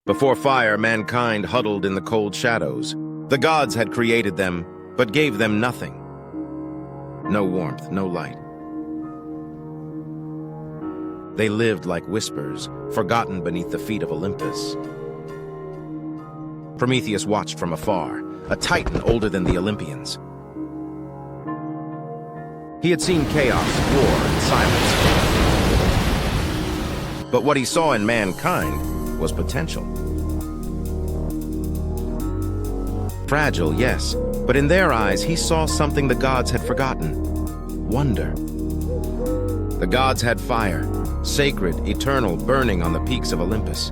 Before fire, mankind huddled in the cold shadows. The gods had created them, but gave them nothing. No warmth, no light. They lived like whispers, forgotten beneath the feet of Olympus. Prometheus watched from afar, a titan older than the Olympians. He had seen chaos, war, and silence. But what he saw in mankind was potential. Fragile, yes, but in their eyes he saw something the gods had forgotten: wonder. The gods had fire, sacred, eternal, burning on the peaks of Olympus.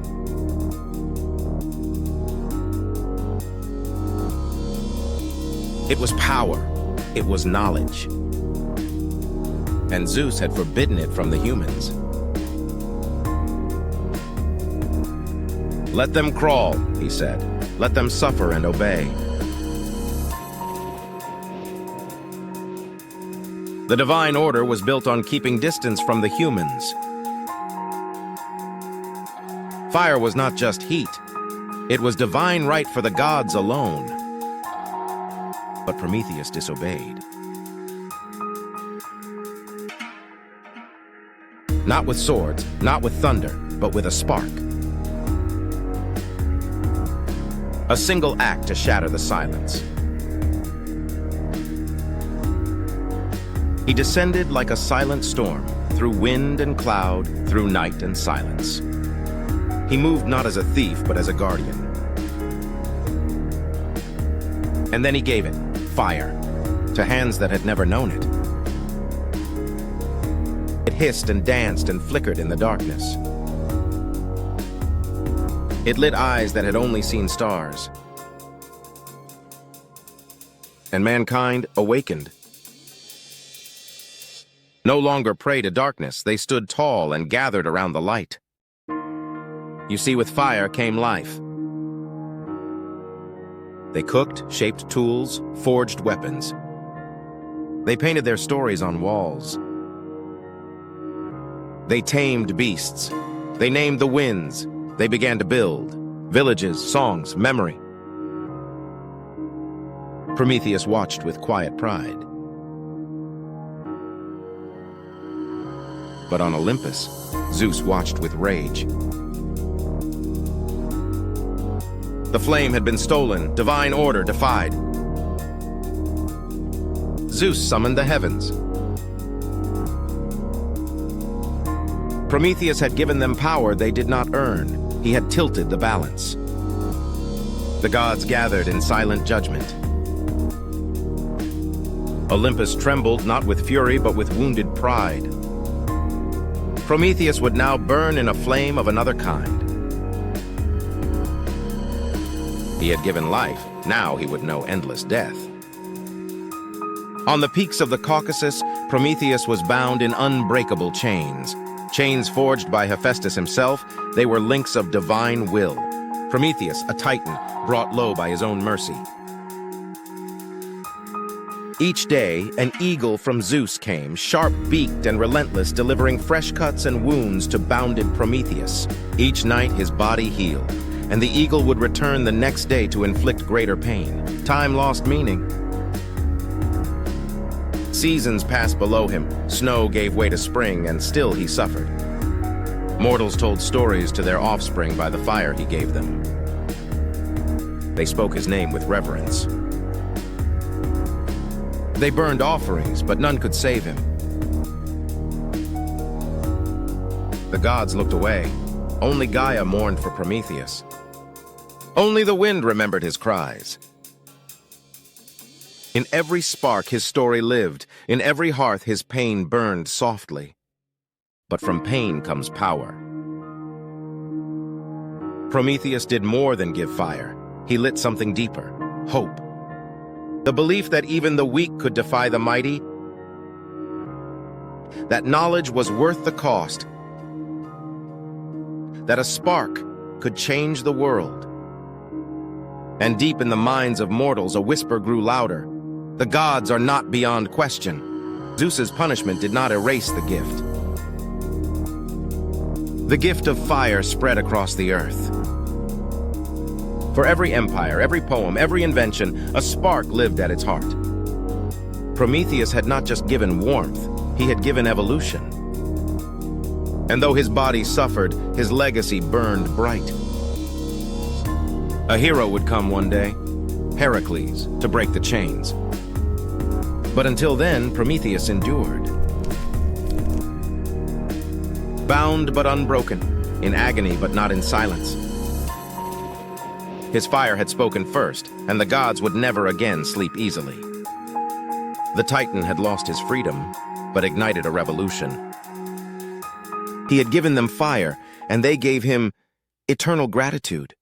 It was power, it was knowledge. And Zeus had forbidden it from the humans. "Let them crawl," he said. "Let them suffer and obey." The divine order was built on keeping distance from the humans. Fire was not just heat. It was divine right for the gods alone. But Prometheus disobeyed. Not with swords, not with thunder, but with a spark. A single act to shatter the silence. He descended like a silent storm, through wind and cloud, through night and silence. He moved not as a thief, but as a guardian. And then he gave it, fire, to hands that had never known it. It hissed and danced and flickered in the darkness. It lit eyes that had only seen stars. And mankind awakened. No longer prey to darkness, they stood tall and gathered around the light. You see, with fire came life. They cooked, shaped tools, forged weapons. They painted their stories on walls. They tamed beasts. They named the winds. They began to build villages, songs, memory. Prometheus watched with quiet pride. But on Olympus, Zeus watched with rage. The flame had been stolen, divine order defied. Zeus summoned the heavens. Prometheus had given them power they did not earn. He had tilted the balance. The gods gathered in silent judgment. Olympus trembled not with fury but with wounded pride. Prometheus would now burn in a flame of another kind. He had given life, now he would know endless death. On the peaks of the Caucasus, Prometheus was bound in unbreakable chains. Chains forged by Hephaestus himself, they were links of divine will. Prometheus, a titan, brought low by his own mercy. Each day, an eagle from Zeus came, sharp-beaked and relentless, delivering fresh cuts and wounds to bounded Prometheus. Each night, his body healed, and the eagle would return the next day to inflict greater pain. Time lost meaning. Seasons passed below him, snow gave way to spring, and still he suffered. Mortals told stories to their offspring by the fire he gave them. They spoke his name with reverence. They burned offerings, but none could save him. The gods looked away. Only Gaia mourned for Prometheus. Only the wind remembered his cries. In every spark his story lived, in every hearth his pain burned softly. But from pain comes power. Prometheus did more than give fire. He lit something deeper, hope. The belief that even the weak could defy the mighty, that knowledge was worth the cost, that a spark could change the world. And deep in the minds of mortals, a whisper grew louder. The gods are not beyond question. Zeus's punishment did not erase the gift. The gift of fire spread across the earth. For every empire, every poem, every invention, a spark lived at its heart. Prometheus had not just given warmth, he had given evolution. And though his body suffered, his legacy burned bright. A hero would come one day, Heracles, to break the chains. But until then, Prometheus endured. Bound but unbroken, in agony but not in silence. His fire had spoken first, and the gods would never again sleep easily. The Titan had lost his freedom, but ignited a revolution. He had given them fire, and they gave him eternal gratitude.